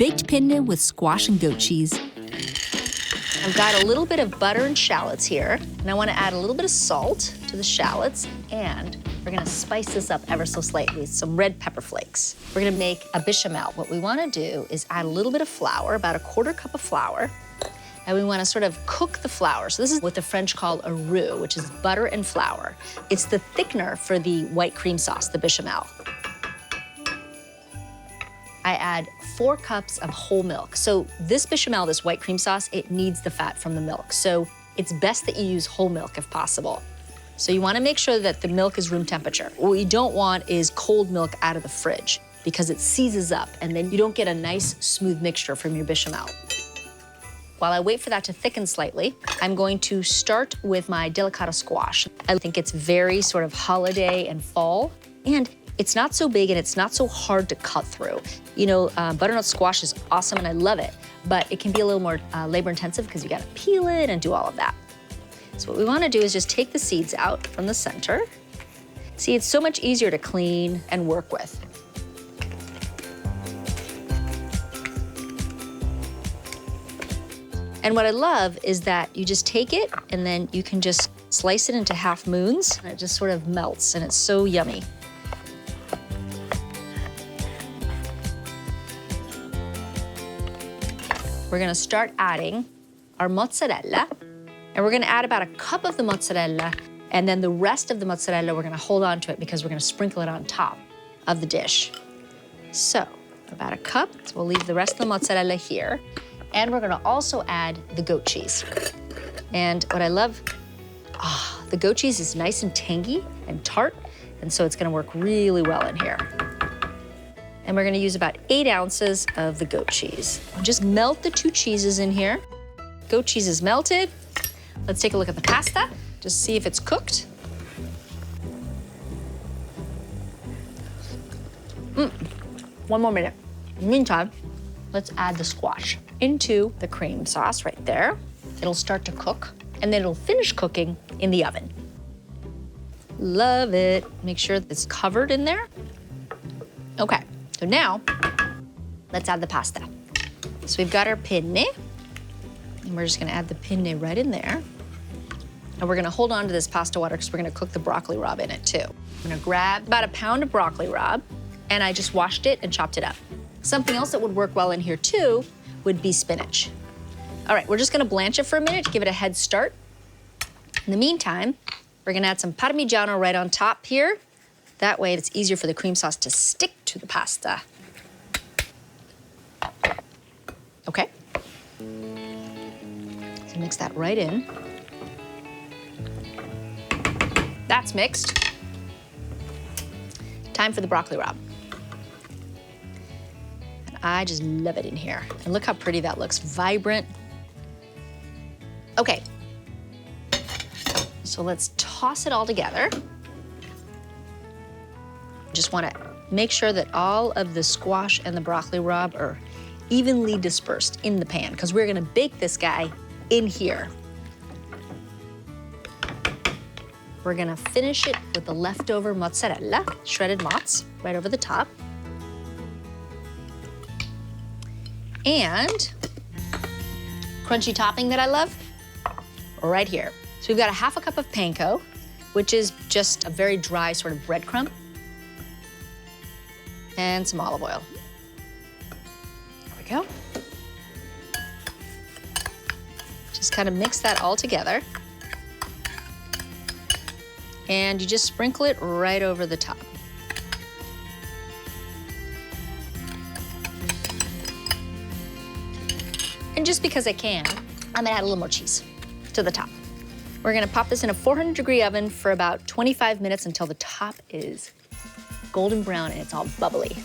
baked penne with squash and goat cheese. I've got a little bit of butter and shallots here, and I want to add a little bit of salt to the shallots, and we're going to spice this up ever so slightly with some red pepper flakes. We're going to make a bechamel. What we want to do is add a little bit of flour, about 1/4 cup of flour, and we want to sort of cook the flour. So this is what the French call a roux, which is butter and flour. It's the thickener for the white cream sauce, the bechamel. I add 4 cups of whole milk. So this bechamel, this white cream sauce, it needs the fat from the milk. So it's best that you use whole milk if possible. So you want to make sure that the milk is room temperature. What you don't want is cold milk out of the fridge because it seizes up and then you don't get a nice smooth mixture from your bechamel. While I wait for that to thicken slightly, I'm going to start with my delicata squash. I think it's very sort of holiday and fall, and it's not so big and it's not so hard to cut through. You know, butternut squash is awesome and I love it, but it can be a little more labor intensive because you gotta peel it and do all of that. So what we wanna do is just take the seeds out from the center. See, it's so much easier to clean and work with. And what I love is that you just take it and then you can just slice it into half moons and it just sort of melts and it's so yummy. We're gonna start adding our mozzarella, and we're gonna add about 1 cup of the mozzarella, and then the rest of the mozzarella, we're gonna hold on to it because we're gonna sprinkle it on top of the dish. So, about 1 cup, so we'll leave the rest of the mozzarella here, and we're gonna also add the goat cheese. And what I love, the goat cheese is nice and tangy and tart, and so it's gonna work really well in here. And we're gonna use about 8 ounces of the goat cheese. I'll just melt the 2 cheeses in here. Goat cheese is melted. Let's take a look at the pasta, just see if it's cooked. One more minute. In the meantime, let's add the squash into the cream sauce right there. It'll start to cook, and then it'll finish cooking in the oven. Love it. Make sure it's covered in there. Okay. So now, let's add the pasta. So we've got our penne, and we're just gonna add the penne right in there. And we're gonna hold on to this pasta water because we're gonna cook the broccoli rabe in it too. I'm gonna grab about 1 pound of broccoli rabe, and I just washed it and chopped it up. Something else that would work well in here too would be spinach. All right, we're just gonna blanch it for a minute to give it a head start. In the meantime, we're gonna add some Parmigiano right on top here. That way it's easier for the cream sauce to stick to the pasta. Okay. So mix that right in. That's mixed. Time for the broccoli rabe. And I just love it in here. And look how pretty that looks, vibrant. Okay. So let's toss it all together. Just want to make sure that all of the squash and the broccoli rabe are evenly dispersed in the pan because we're gonna bake this guy in here. We're gonna finish it with the leftover mozzarella, shredded mozz, right over the top. And crunchy topping that I love, right here. So we've got 1/2 cup of panko, which is just a very dry sort of breadcrumb. And some olive oil. There we go. Just kind of mix that all together. And you just sprinkle it right over the top. And just because I can, I'm gonna add a little more cheese to the top. We're gonna pop this in a 400-degree oven for about 25 minutes until the top is golden brown and it's all bubbly.